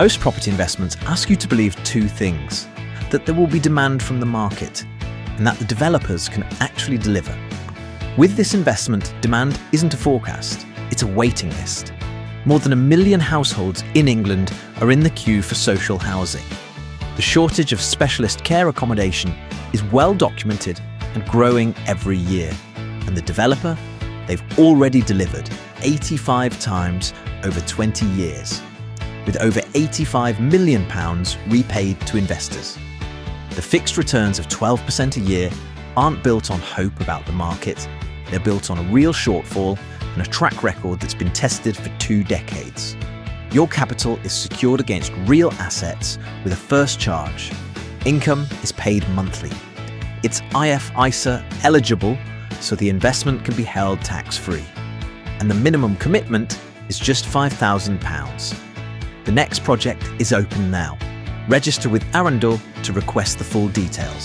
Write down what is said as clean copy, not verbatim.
Most property investments ask you to believe two things: that there will be demand from the market, and that the developers can actually deliver. With this investment, demand isn't a forecast, it's a waiting list. More than 1 million households in England are in the queue for social housing. The shortage of specialist care accommodation is well documented and growing every year. And the developer? They've already delivered 85 times over 20 years, with over £85 million repaid to investors. The fixed returns of 12% a year aren't built on hope about the market. They're built on a real shortfall and a track record that's been tested for 2 decades. Your capital is secured against real assets with a first charge. Income is paid monthly. It's IFISA eligible, so the investment can be held tax-free. And the minimum commitment is just £5,000. The next project is open now. Register with Arendell to request the full details.